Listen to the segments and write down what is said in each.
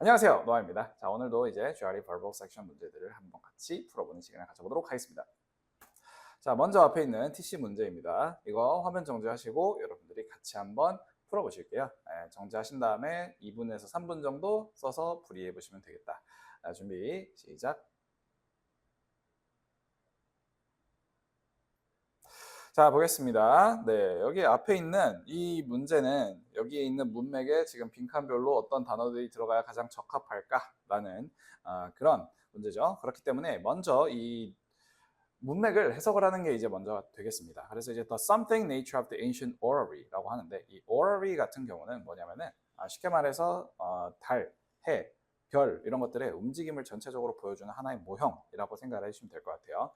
안녕하세요, 노아입니다. 자, 오늘도 이제 GRE verbal section 문제들을 한번 같이 풀어보는 시간을 가져보도록 하겠습니다. 자, 먼저 앞에 있는 TC 문제입니다. 이거 화면 정지하시고 여러분들이 같이 한번 풀어보실게요. 정지하신 다음에 2분에서 3분 정도 써서 풀이해 보시면 되겠다. 준비, 시작. 자, 보겠습니다. 네, 여기 앞에 있는 이 문제는 여기에 있는 문맥에 지금 빈칸별로 어떤 단어들이 들어가야 가장 적합할까라는 그런 문제죠. 그렇기 때문에 먼저 이 문맥을 해석을 하는 게 이제 먼저 되겠습니다. 그래서 이제 the something nature of the ancient orrery라고 하는데 이 orrery 같은 경우는 뭐냐면은 쉽게 말해서 달, 해, 별 이런 것들의 움직임을 전체적으로 보여주는 하나의 모형이라고 생각을 해주시면 될 것 같아요.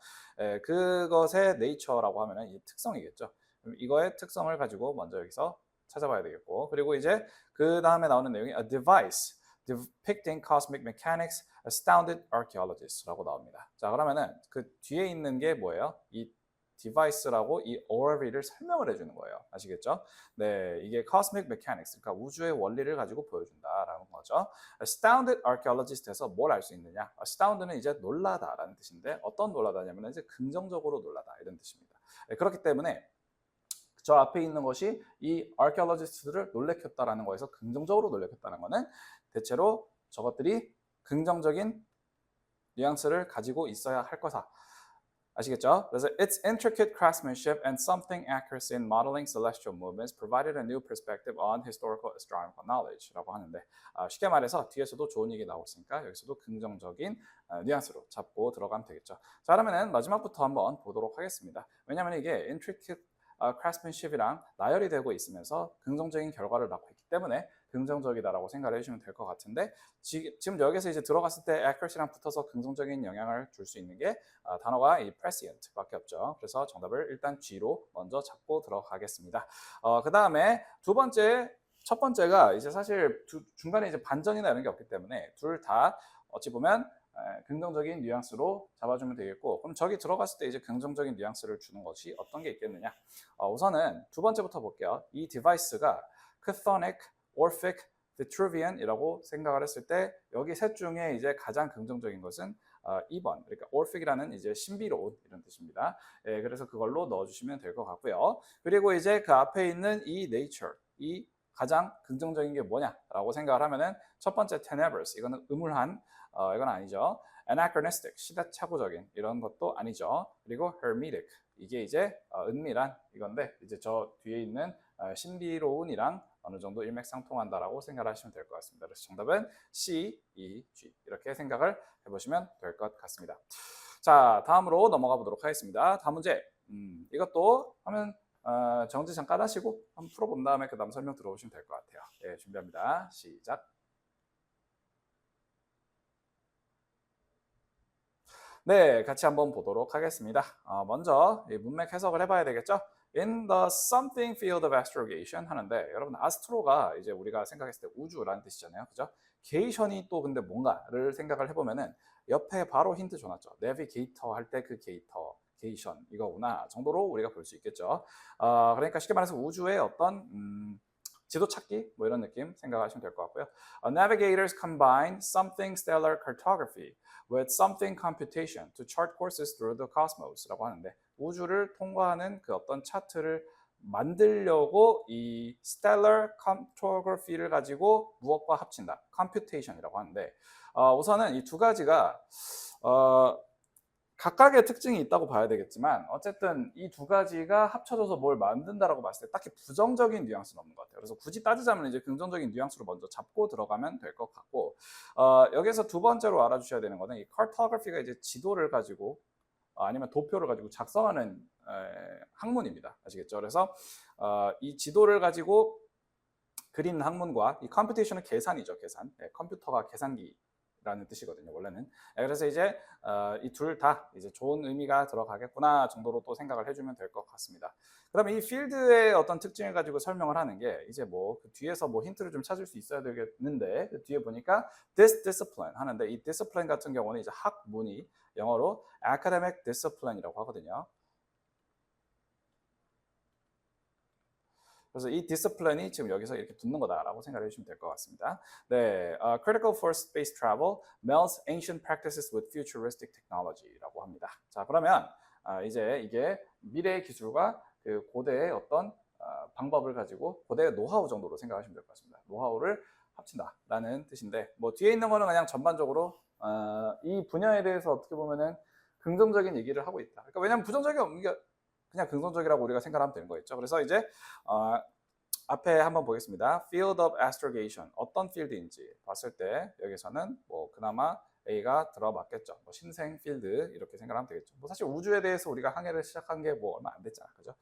그것의 nature라고 하면은 이 특성이겠죠. 그럼 이거의 특성을 가지고 먼저 여기서 찾아봐야 되겠고, 그리고 이제 그 다음에 나오는 내용이 a device depicting cosmic mechanics astounded archaeologists라고 나옵니다. 자, 그러면은 그 뒤에 있는 게 뭐예요? 이 디바이스라고 이 ORV를 설명을 해주는 거예요. 아시겠죠? 네, 이게 cosmic mechanics, 그러니까 우주의 원리를 가지고 보여준다라는 거죠. astounded archaeologist에서 뭘 알 수 있느냐? astound는 이제 놀라다라는 뜻인데 어떤 놀라다냐면 이제 긍정적으로 놀라다 이런 뜻입니다. 네, 그렇기 때문에 저 앞에 있는 것이 이 archaeologist들을 놀래켰다라는 거에서 긍정적으로 놀래켰다는 거는 대체로 저것들이 긍정적인 뉘앙스를 가지고 있어야 할 거다. 아시겠죠? 그래서 its intricate craftsmanship and something accuracy in modeling celestial movements provided a new perspective on historical astronomical knowledge라고 하는데 쉽게 말해서 뒤에서도 좋은 얘기 나오고 있으니까 여기서도 긍정적인 뉘앙스로 잡고 들어가면 되겠죠. 자, 그러면은 마지막부터 한번 보도록 하겠습니다. 왜냐하면 이게 intricate craftsmanship이랑 나열이 되고 있으면서 긍정적인 결과를 낳고 있기 때문에 긍정적이다라고 생각을 해주시면 될 것 같은데 지금 여기서 이제 들어갔을 때 accuracy랑 붙어서 긍정적인 영향을 줄 수 있는 게 단어가 이 prescient밖에 없죠. 그래서 정답을 일단 G로 먼저 잡고 들어가겠습니다. 그 다음에 첫 번째가 이제 사실 중간에 이제 반전이나 이런 게 없기 때문에 둘 다 어찌 보면 긍정적인 뉘앙스로 잡아주면 되겠고, 그럼 저기 들어갔을 때 이제 긍정적인 뉘앙스를 주는 것이 어떤 게 있겠느냐? 우선은 두 번째부터 볼게요. 이 디바이스가 chthonic, orphic, Vitruvian이라고 생각을 했을 때 여기 셋 중에 이제 가장 긍정적인 것은 2번, 그러니까 orphic이라는 이제 신비로운 이런 뜻입니다. 그래서 그걸로 넣어주시면 될 것 같고요. 그리고 이제 그 앞에 있는 이 nature, 이 가장 긍정적인 게 뭐냐라고 생각을 하면은 첫 번째 tenebrous, 이거는 음울한, 이건 아니죠. anachronistic, 시대착오적인 이런 것도 아니죠. 그리고 hermetic, 이게 이제 은밀한 이건데 이제 저 뒤에 있는 신비로운이랑 어느 정도 일맥상통한다라고 생각을 하시면 될 것 같습니다. 그래서 정답은 C, E, G 이렇게 생각을 해보시면 될 것 같습니다. 자, 다음으로 넘어가 보도록 하겠습니다. 다음 문제. 이것도 하면 정지 잠깐 하시고 한번 풀어본 다음에 그 다음 설명 들어오시면 될 것 같아요. 예, 준비합니다. 시작. 네, 같이 한번 보도록 하겠습니다. 먼저 이 문맥 해석을 해봐야 되겠죠? In the something field of astrogation 하는데 여러분 아스트로가 이제 우리가 생각했을 때 우주라는 뜻이잖아요, 그죠? 게이션이 또 근데 뭔가를 생각을 해보면은 옆에 바로 힌트 줘놨죠. 내비게이터 할 때 그 게이터, 게이션 이거구나 정도로 우리가 볼 수 있겠죠. 그러니까 쉽게 말해서 우주의 어떤 지도 찾기 뭐 이런 느낌 생각하시면 될 것 같고요. Navigators combine something stellar cartography with something computation to chart courses through the cosmos라고 하는데 우주를 통과하는 그 어떤 차트를 만들려고 이 stellar cartography를 가지고 무엇과 합친다. computation이라고 하는데 우선은 이 두 가지가 각각의 특징이 있다고 봐야 되겠지만 어쨌든 이 두 가지가 합쳐져서 뭘 만든다라고 봤을 때 딱히 부정적인 뉘앙스는 없는 것 같아요. 그래서 굳이 따지자면 이제 긍정적인 뉘앙스로 먼저 잡고 들어가면 될 것 같고 여기서 두 번째로 알아주셔야 되는 거는 이 cartography가 이제 지도를 가지고 아니면 도표를 가지고 작성하는 학문입니다. 아시겠죠? 그래서 이 지도를 가지고 그린 학문과 이 컴퓨테이션은 계산이죠. 계산. 컴퓨터가 계산기 라는 뜻이거든요, 원래는. 그래서 이제 이 둘 다 이제 좋은 의미가 들어가겠구나 정도로 또 생각을 해주면 될 것 같습니다. 그다음에 이 필드의 어떤 특징을 가지고 설명을 하는 게 이제 뭐 그 뒤에서 뭐 힌트를 좀 찾을 수 있어야 되겠는데 그 뒤에 보니까 this discipline 하는데 이 discipline 같은 경우는 이제 학문이 영어로 academic discipline이라고 하거든요. 그래서 이 discipline이 지금 여기서 이렇게 붙는 거다라고 생각해 주시면 될 것 같습니다. 네, critical for space travel melds ancient practices with futuristic technology라고 합니다. 자, 그러면 이제 이게 미래의 기술과 그 고대의 어떤 방법을 가지고 고대의 노하우 정도로 생각하시면 될 것 같습니다. 노하우를 합친다라는 뜻인데, 뭐 뒤에 있는 거는 그냥 전반적으로 이 분야에 대해서 어떻게 보면은 긍정적인 얘기를 하고 있다. 그러니까 왜냐하면 부정적이 없는 게 그냥 긍정적이라고 우리가 생각하면 되는 거겠죠. 그래서 이제 앞에 한번 보겠습니다. Field of astrogation 어떤 필드인지 봤을 때 여기서는 뭐 그나마 A가 들어맞겠죠. 뭐 신생 필드 이렇게 생각하면 되겠죠. 뭐 사실 우주에 대해서 우리가 항해를 시작한 게 뭐 얼마 안 됐잖아, 그죠?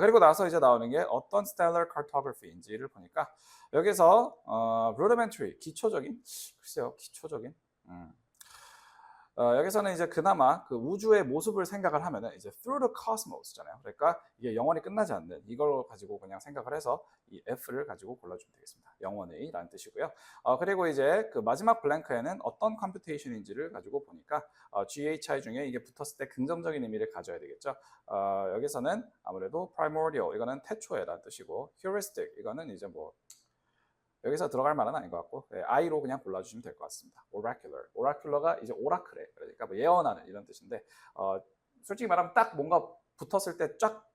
그리고 나서 이제 나오는 게 어떤 stellar cartography인지를 보니까 여기서 rudimentary 기초적인 글쎄요 기초적인 여기서는 이제 그나마 그 우주의 모습을 생각을 하면은 이제 through the cosmos잖아요. 그러니까 이게 영원히 끝나지 않는 이걸 가지고 그냥 생각을 해서 이 F를 가지고 골라주면 되겠습니다. 영원히라는 뜻이고요. 그리고 이제 그 마지막 블랭크에는 어떤 computation인지를 가지고 보니까 GHI 중에 이게 붙었을 때 긍정적인 의미를 가져야 되겠죠. 여기서는 아무래도 primordial 이거는 태초에라는 뜻이고 heuristic 이거는 이제 뭐 여기서 들어갈 말은 아닌 것 같고 I로 그냥 골라주시면 될 것 같습니다. oracular. oracular가 이제 오라클에 그러니까 뭐 예언하는 이런 뜻인데 솔직히 말하면 딱 뭔가 붙었을 때 쫙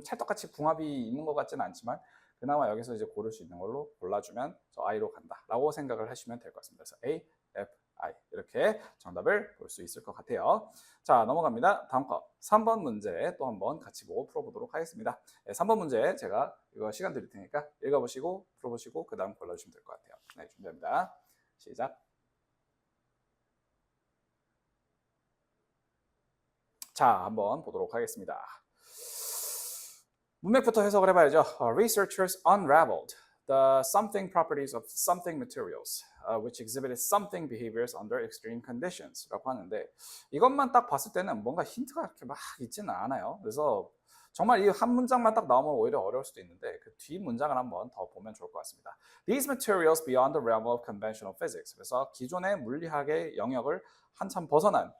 찰떡같이 궁합이 있는 것 같지는 않지만 그나마 여기서 이제 고를 수 있는 걸로 골라주면 저 I로 간다라고 생각을 하시면 될 것 같습니다. 그래서 A, F, I 이렇게 정답을 볼 수 있을 것 같아요. 자, 넘어갑니다. 다음 거 3번 문제 또 한번 같이 보고 풀어보도록 하겠습니다. 3번 문제 제가 이거 시간 드릴 테니까 읽어보시고 풀어보시고 그 다음 골라주시면 될 것 같아요. 네, 준비합니다. 시작. 자, 한번 보도록 하겠습니다. 문맥부터 해석을 해봐야죠. Researchers unraveled the something properties of something materials, which exhibited something behaviors under extreme conditions라고 하는데 이것만 딱 봤을 때는 뭔가 힌트가 이렇게 막 있지는 않아요. 그래서 정말 이 한 문장만 딱 나오면 오히려 어려울 수도 있는데 그 뒤 문장을 한번 더 보면 좋을 것 같습니다. These materials beyond the realm of conventional physics. 그래서 기존의 물리학의 영역을 한참 벗어난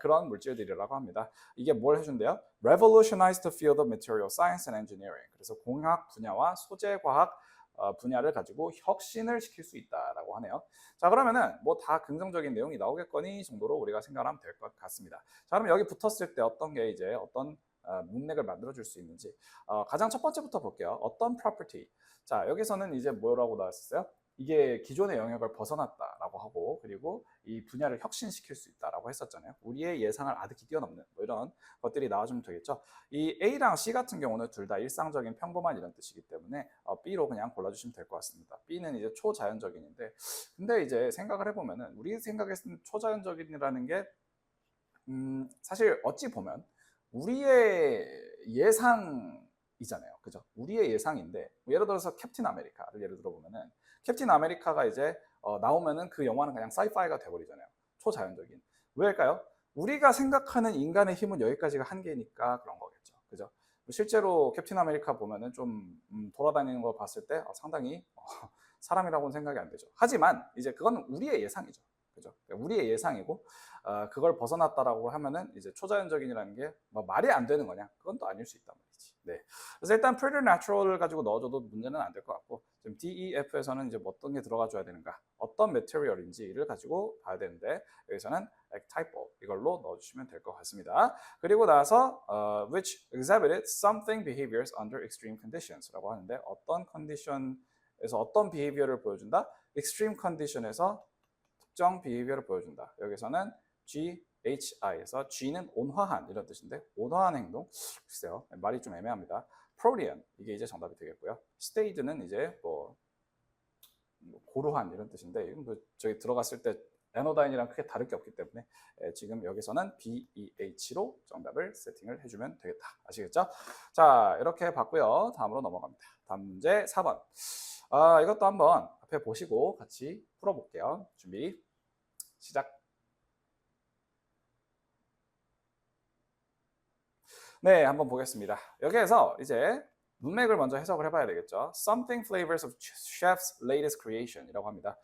그런 물질들이라고 합니다. 이게 뭘 해준대요? Revolutionize the field of material science and engineering. 그래서 공학 분야와 소재 과학 분야를 가지고 혁신을 시킬 수 있다라고 하네요. 자, 그러면은 뭐 다 긍정적인 내용이 나오겠거니 정도로 우리가 생각하면 될 것 같습니다. 자, 그럼 여기 붙었을 때 어떤 게 이제 어떤 문맥을 만들어줄 수 있는지 가장 첫 번째부터 볼게요. 어떤 property. 자, 여기서는 이제 뭐라고 나왔었어요? 이게 기존의 영역을 벗어났다라고 하고 그리고 이 분야를 혁신시킬 수 있다라고 했었잖아요. 우리의 예상을 아득히 뛰어넘는 뭐 이런 것들이 나와주면 되겠죠. 이 A랑 C 같은 경우는 둘 다 일상적인 평범한 이런 뜻이기 때문에 B로 그냥 골라주시면 될 것 같습니다. B는 이제 초자연적인인데 근데 이제 생각을 해보면은 우리 생각에서는 초자연적인이라는 게 사실 어찌 보면 우리의 예상이잖아요. 그죠? 우리의 예상인데 예를 들어서 캡틴 아메리카를 예를 들어보면은 캡틴 아메리카가 이제 나오면은 그 영화는 그냥 사이파이가 돼버리잖아요. 초자연적인. 왜일까요? 우리가 생각하는 인간의 힘은 여기까지가 한계니까 그런 거겠죠. 그죠? 실제로 캡틴 아메리카 보면은 좀 돌아다니는 거 봤을 때 상당히 사람이라고는 생각이 안 되죠. 하지만 이제 그건 우리의 예상이죠. 그죠? 우리의 예상이고 그걸 벗어났다라고 하면은 이제 초자연적인이라는 게 뭐 말이 안 되는 거냐? 그건 또 아닐 수 있단 말이지. 네. 그래서 일단 preternatural을 가지고 넣어줘도 문제는 안 될 것 같고 지금 D, E, F에서는 이제 뭐 어떤 게 들어가 줘야 되는가? 어떤 material인지를 가지고 봐야 되는데 여기서는 archetypal 이걸로 넣어주시면 될 것 같습니다. 그리고 나서 which exhibited something behaviors under extreme conditions라고 하는데 어떤 컨디션에서 어떤 behavior를 보여준다? extreme condition에서 특정 behavior를 보여준다. 여기서는 GHI에서 G는 온화한 이런 뜻인데 온화한 행동 글쎄요 말이 좀 애매합니다. protean 이게 이제 정답이 되겠고요. stayed는 이제 뭐 고루한 이런 뜻인데 뭐 저기 들어갔을 때 에노다인이랑 크게 다를 게 없기 때문에 지금 여기서는 BEH로 정답을 세팅을 해주면 되겠다. 아시겠죠? 자, 이렇게 봤고요. 다음으로 넘어갑니다. 다음 문제 4번. 이것도 한번 앞에 보시고 같이 풀어볼게요. 준비, 시작. 네, 한번 보겠습니다. 여기에서 이제 문맥을 먼저 해석을 해봐야 되겠죠. Something flavors of chef's latest creation이라고 합니다.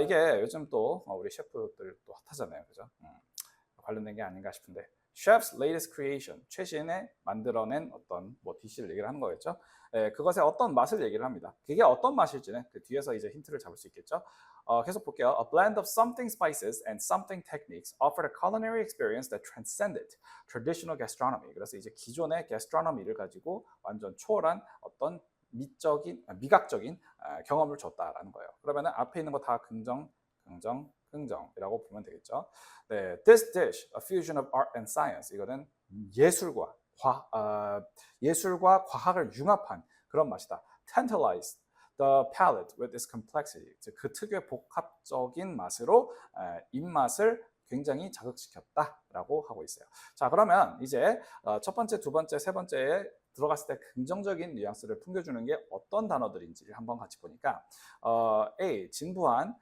이게 요즘 또 우리 셰프들 또 핫하잖아요, 그죠? 관련된 게 아닌가 싶은데 chef's latest creation, 최신에 만들어낸 어떤 뭐 디시를 얘기를 하는 거겠죠. 그것의 어떤 맛을 얘기를 합니다. 그게 어떤 맛일지는 그 뒤에서 이제 힌트를 잡을 수 있겠죠. 계속 볼게요. A blend of something spices and something techniques offered a culinary experience that transcended traditional gastronomy. 그래서 이제 기존의 gastronomy를 가지고 완전 초월한 어떤 미각적인 경험을 줬다라는 거예요. 그러면은 앞에 있는 거 다 긍정, 긍정, 긍정이라고 보면 되겠죠. 네, this dish, a fusion of art and science. 이거는 예술과 과학을 융합한 그런 맛이다. Tantalized the palate with its complexity. 그 특유의 복합적인 맛으로 입맛을 굉장히 자극시켰다라고 하고 있어요. 자, 그러면 이제 첫 번째, 두 번째, 세 번째에 들어갔을 때 긍정적인 뉘앙스를 풍겨주는 게 어떤 단어들인지를 한번 같이 보니까 A, 진부한,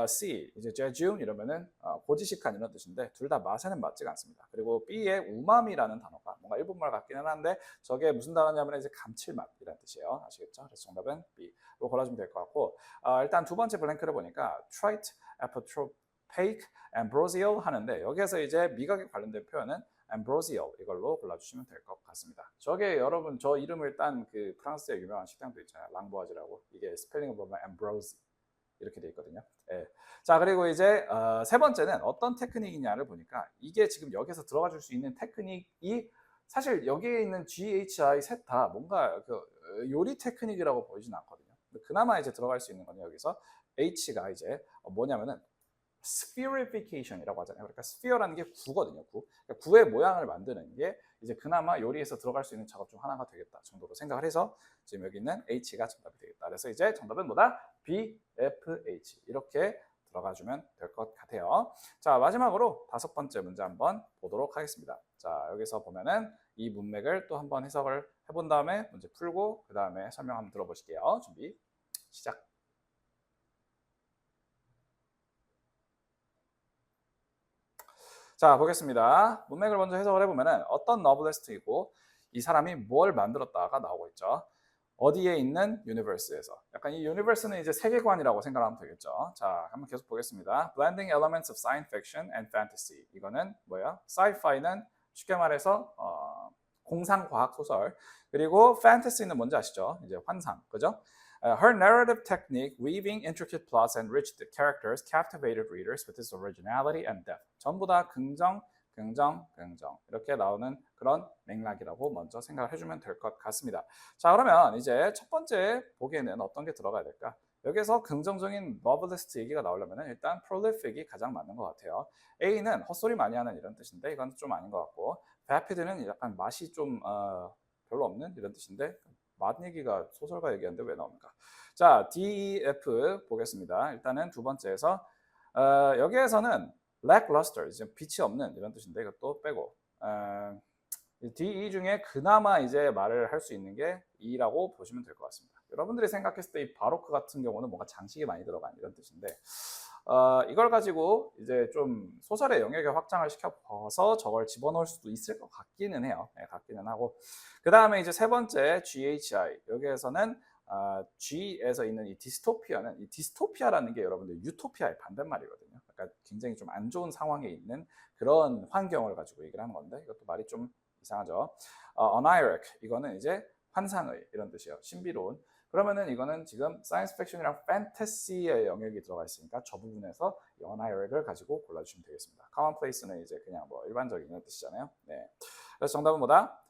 C, 이제 제준 이러면은 고지식한 이런 뜻인데 둘 다 맛에는 맞지가 않습니다. 그리고 B의 우마미라는 단어가 뭔가 일본말 같기는 한데 저게 무슨 단어냐면 이제 감칠맛이라는 뜻이에요. 아시겠죠? 그래서 정답은 B로 골라주면 될 것 같고 일단 두 번째 블랭크를 보니까 trite, apotropaic, ambrosial 하는데 여기에서 이제 미각에 관련된 표현은 ambrosial 이걸로 골라주시면 될 것 같습니다. 저게 여러분 저 이름을 딴 그 프랑스의 유명한 식당도 있잖아요. 랑보아즈라고. 이게 스펠링을 보면 ambrose 이렇게 돼 있거든요. 예. 자, 그리고 이제 세 번째는 어떤 테크닉이냐를 보니까 이게 지금 여기서 들어가 줄 수 있는 테크닉이 사실 여기에 있는 GHI 셋 다 뭔가 그 요리 테크닉이라고 보이진 않거든요. 그나마 이제 들어갈 수 있는 건 여기서 H가 이제 뭐냐면은 spherification이라고 하잖아요. 그러니까 sphere라는 게 구거든요. 구. 그러니까 구의 모양을 만드는 게 이제 그나마 요리에서 들어갈 수 있는 작업 중 하나가 되겠다 정도로 생각을 해서 지금 여기 있는 H가 정답이 되겠다. 그래서 이제 정답은 뭐다? B, F, H 이렇게 들어가주면 될 것 같아요. 자, 마지막으로 다섯 번째 문제 한번 보도록 하겠습니다. 자, 여기서 보면은 이 문맥을 또 한번 해석을 해본 다음에 문제 풀고 그 다음에 설명 한번 들어보실게요. 준비, 시작. 자, 보겠습니다. 문맥을 먼저 해석을 해보면은 어떤 너블리스트이고 이 사람이 뭘 만들었다가 나오고 있죠. 어디에 있는 유니버스에서. 약간 이 유니버스는 이제 세계관이라고 생각하면 되겠죠. 자, 한번 계속 보겠습니다. Blending elements of science fiction and fantasy. 이거는 뭐야? sci-fi는 쉽게 말해서 공상과학 소설. 그리고 fantasy는 뭔지 아시죠? 이제 환상, 그죠? Her narrative technique, weaving intricate plots and rich characters, captivated readers with its originality and depth. 전부 다 긍정, 긍정, 긍정 이렇게 나오는 그런 맥락이라고 먼저 생각을 해주면 될 것 같습니다. 자, 그러면 이제 첫 번째 보기에는 어떤 게 들어가야 될까? 여기서 긍정적인 novelist 얘기가 나오려면 일단 prolific이 가장 맞는 것 같아요. A는 헛소리 많이 하는 이런 뜻인데 이건 좀 아닌 것 같고 vapid는 약간 맛이 좀 별로 없는 이런 뜻인데 맛 얘기가 소설가 얘기하는데 왜 나옵니까? 자, D, E, F 보겠습니다. 일단은 두 번째에서 여기에서는 lackluster, 이제 빛이 없는 이런 뜻인데 이것도 빼고 D, E 중에 그나마 이제 말을 할 수 있는 게 E라고 보시면 될 것 같습니다. 여러분들이 생각했을 때 이 바로크 같은 경우는 뭔가 장식이 많이 들어간 이런 뜻인데 이걸 가지고 이제 좀 소설의 영역에 확장을 시켜서 저걸 집어넣을 수도 있을 것 같기는 해요. 네, 같기는 하고 그 다음에 이제 세 번째 GHI 여기에서는 G에서 있는 이 디스토피아는 이 디스토피아라는 게 여러분들 유토피아의 반대말이거든요. 그러니까 굉장히 좀 안 좋은 상황에 있는 그런 환경을 가지고 얘기를 하는 건데 이것도 말이 좀 이상하죠. Oniric 이거는 이제 환상의 이런 뜻이에요. 신비로운. 그러면은 이거는 지금 사이언스 픽션이랑 판타시의 영역이 들어가 있으니까 저 부분에서 oniric을 가지고 골라주시면 되겠습니다. commonplace는 이제 그냥 뭐 일반적인 이런 뜻이잖아요. 네. 그래서 정답은 뭐다?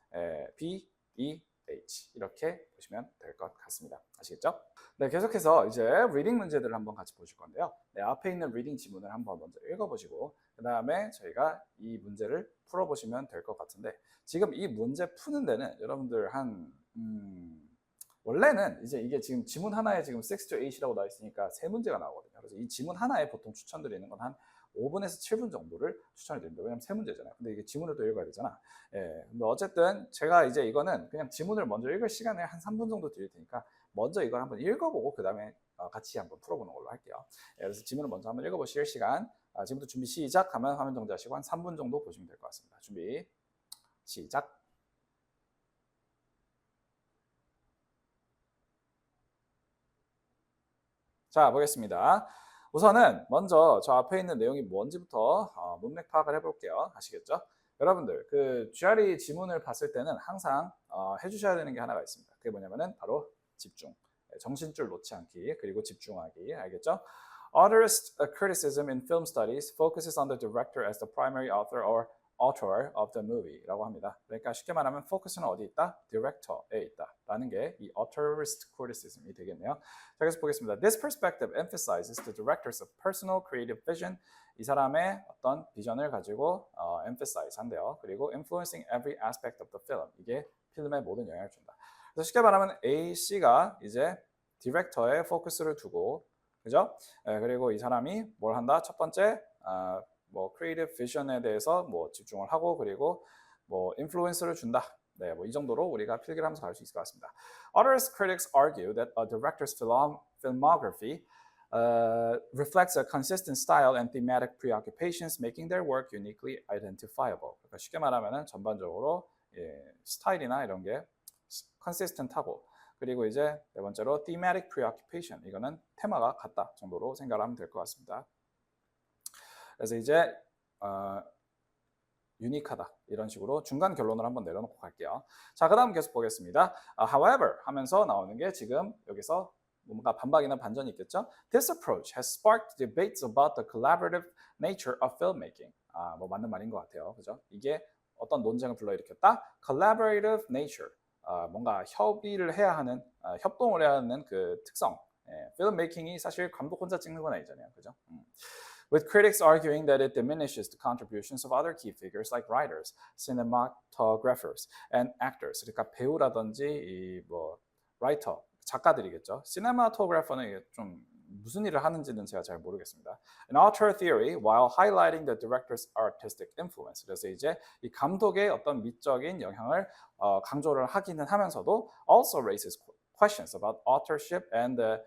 B, E, H 이렇게 보시면 될 것 같습니다. 아시겠죠? 네, 계속해서 이제 리딩 문제들을 한번 같이 보실 건데요. 네, 앞에 있는 리딩 지문을 한번 먼저 읽어보시고 그 다음에 저희가 이 문제를 풀어보시면 될 것 같은데 지금 이 문제 푸는 데는 여러분들 한 원래는 이제 이게 지금 지문 하나에 지금 6 to 8이라고 나와 있으니까 세 문제가 나오거든요. 그래서 이 지문 하나에 보통 추천드리는 건 한 5분에서 7분 정도를 추천해 드립니다. 왜냐면 세 문제잖아요. 근데 이게 지문을 또 읽어야 되잖아. 예. 근데 어쨌든 제가 이제 이거는 그냥 지문을 먼저 읽을 시간을 한 3분 정도 드릴 테니까 먼저 이걸 한번 읽어보고 그 다음에 같이 한번 풀어보는 걸로 할게요. 예, 그래서 지문을 먼저 한번 읽어보실 시간 지금부터 준비 시작하면 화면 정지하시고 한 3분 정도 보시면 될 것 같습니다. 준비 시작. 자, 보겠습니다. 우선은 먼저 저 앞에 있는 내용이 뭔지부터 문맥 파악을 해볼게요. 아시겠죠? 여러분들 그 GRE 지문을 봤을 때는 항상 해주셔야 되는 게 하나가 있습니다. 그게 뭐냐면은 바로 집중. 정신줄 놓지 않기, 그리고 집중하기. 알겠죠? Author's criticism in film studies focuses on the director as the primary author or author of the movie라고 합니다. 그러니까 쉽게 말하면 focus는 어디 있다? director에 있다라는 게 이 authorist criticism이 되겠네요. 자, 그래서 보겠습니다. This perspective emphasizes the director's personal creative vision. 이 사람의 어떤 비전을 가지고 emphasize 한대요. 그리고 influencing every aspect of the film. 이게 필름에 모든 영향을 준다. 그래서 쉽게 말하면 A, C가 이제 디렉터에 포커스를 두고, 그죠? 그리고 이 사람이 뭘 한다? 첫 번째, 뭐 크리에이티브 비전에 대해서 뭐 집중을 하고, 그리고 뭐 인플루언스를 준다. 네, 뭐 이 정도로 우리가 필기를 하면서 갈 수 있을 것 같습니다. Others critics argue that a director's filmography reflects a consistent style and thematic preoccupations, making their work uniquely identifiable. 그러니까 쉽게 말하면은 전반적으로 스타일이나 이런 게 consistent하고, 그리고 이제 네 번째로 thematic preoccupation, 이거는 테마가 같다 정도로 생각을 하면 될 것 같습니다. 그래서 이제 유니크하다 이런 식으로 중간 결론을 한번 내려놓고 갈게요. 자, 그 다음 계속 보겠습니다. However 하면서 나오는 게 지금 여기서 뭔가 반박이나 반전이 있겠죠. This approach has sparked debates about the collaborative nature of filmmaking. 뭐 맞는 말인 것 같아요. 그죠? 이게 어떤 논쟁을 불러일으켰다. Collaborative nature. 뭔가 협의를 해야 하는, 협동을 해야 하는 그 특성. 필름메이킹이 사실 감독 혼자 찍는 건 아니잖아요. 그죠? With critics arguing that it diminishes the contributions of other key figures like writers, cinematographers, and actors. 그러니까 배우라든지 이 뭐 라이터, 작가들이겠죠. 시네마토그래퍼는 이게 좀 무슨 일을 하는지는 제가 잘 모르겠습니다. An author theory, while highlighting the director's artistic influence. 그래서 이제 이 감독의 어떤 미적인 영향을 강조를 하기는 하면서도 also raises questions about authorship and the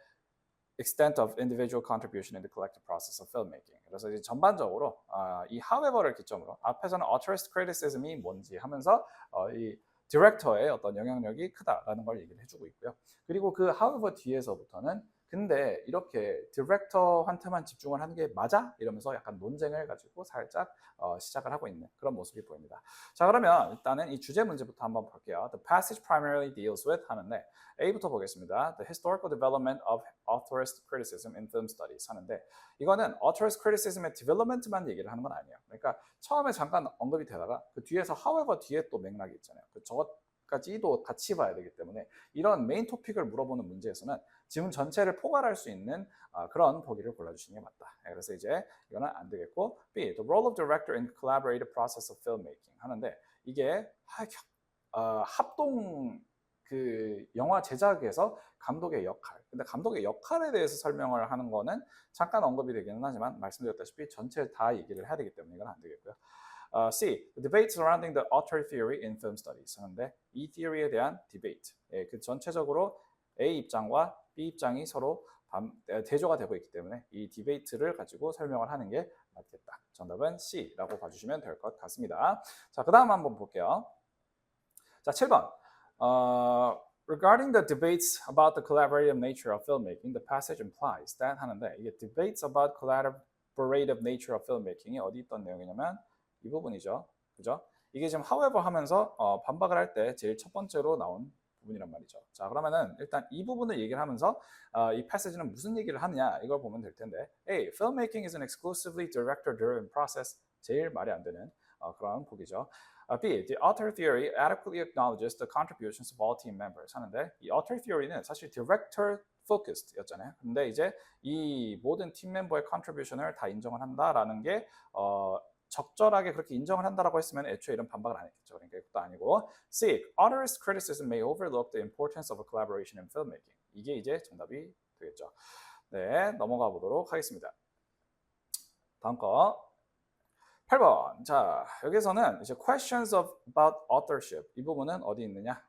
extent of individual contribution in the collective process of filmmaking. 그래서 이제 전반적으로 이 however를 기점으로 앞에서는 authorist criticism이 뭔지 하면서 이 디렉터의 어떤 영향력이 크다라는 걸 얘기를 해주고 있고요. 그리고 그 however 뒤에서부터는 근데 이렇게 디렉터한테만 집중을 하는 게 맞아? 이러면서 약간 논쟁을 가지고 살짝 시작을 하고 있는 그런 모습이 보입니다. 자, 그러면 일단은 이 주제 문제부터 한번 볼게요. The passage primarily deals with 하는데 A부터 보겠습니다. The historical development of authorist criticism in film studies 하는데 이거는 authorist criticism의 development만 얘기를 하는 건 아니에요. 그러니까 처음에 잠깐 언급이 되다가 그 뒤에서 however 뒤에 또 맥락이 있잖아요. 저것까지도 같이 봐야 되기 때문에 이런 메인 토픽을 물어보는 문제에서는 지문 전체를 포괄할 수 있는 그런 보기를 골라주시는 게 맞다. 그래서 이제 이거는 안 되겠고 B. The role of director in collaborative process of filmmaking 하는데 이게 합동 그 영화 제작에서 감독의 역할. 근데 감독의 역할에 대해서 설명을 하는 거는 잠깐 언급이 되기는 하지만 말씀드렸다시피 전체 다 얘기를 해야 되기 때문에 이건 안 되겠고요. C. The debate surrounding the author theory in film studies 하는데 이 theory에 대한 debate. 그 전체적으로 A 입장과 B 입장이 서로 대조가 되고 있기 때문에 이 디베이트를 가지고 설명을 하는 게 맞겠다. 정답은 C라고 봐주시면 될 것 같습니다. 자, 그 다음 한번 볼게요. 자, 7번. Regarding the debates about the collaborative nature of filmmaking, the passage implies that 하는데 이게 debates about collaborative nature of filmmaking이 어디 있던 내용이냐면 이 부분이죠. 그죠? 이게 지금 however 하면서 반박을 할 때 제일 첫 번째로 나온 부분이란 말이죠. 자, 그러면은 일단 이 부분을 얘기를 하면서 이 패시지는 무슨 얘기를 하느냐 이걸 보면 될 텐데 A. Filmmaking is an exclusively director-driven process. 제일 말이 안 되는 그런 보기죠. B. The author theory adequately acknowledges the contributions of all team members 하는데 이 author theory는 사실 director focused 였잖아요. 근데 이제 이 모든 팀 멤버의 contribution을 다 인정을 한다라는 게 적절하게 그렇게 인정을 한다라고 했으면 애초에 이런 반박을 안 했겠죠. 그러니까 이것도 아니고 C. Author's criticism may overlook the importance of a collaboration in filmmaking. 이게 이제 정답이 되겠죠. 네, 넘어가 보도록 하겠습니다. 다음 거 8번. 자, 여기서는 이제 questions about authorship 이 부분은 어디 있느냐?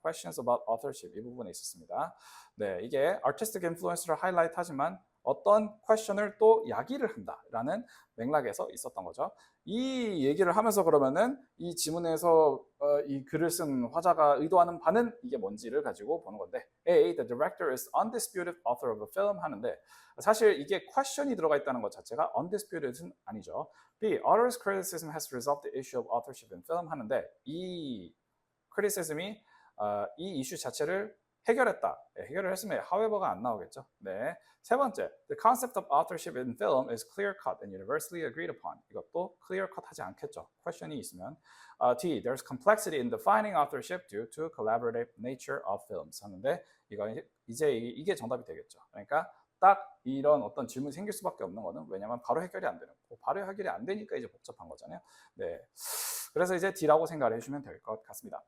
questions about authorship 이 부분에 있었습니다. 네, 이게 artistic influence를 하이라이트 하지만 어떤 question을 또 야기를 한다라는 맥락에서 있었던 거죠. 이 얘기를 하면서 그러면은 이 지문에서 이 글을 쓴 화자가 의도하는 바는 이게 뭔지를 가지고 보는 건데 A. The director is undisputed author of a film 하는데 사실 이게 question이 들어가 있다는 것 자체가 undisputed은 아니죠. B. Author's criticism has resolved the issue of authorship in film 하는데 이 criticism이 이 이슈 자체를 해결했다. 네, 해결을 했으면 however가 안 나오겠죠. 네. 세 번째, the concept of authorship in film is clear-cut and universally agreed upon. 이것도 clear-cut 하지 않겠죠. question이 있으면. D, there's complexity in defining authorship due to collaborative nature of films. 하는데 이거 이제 이게 정답이 되겠죠. 그러니까 딱 이런 어떤 질문이 생길 수밖에 없는 거는 왜냐면 바로 해결이 안 되는 거고 바로 해결이 안 되니까 이제 복잡한 거잖아요. 네. 그래서 이제 D라고 생각을 해주시면 될 것 같습니다.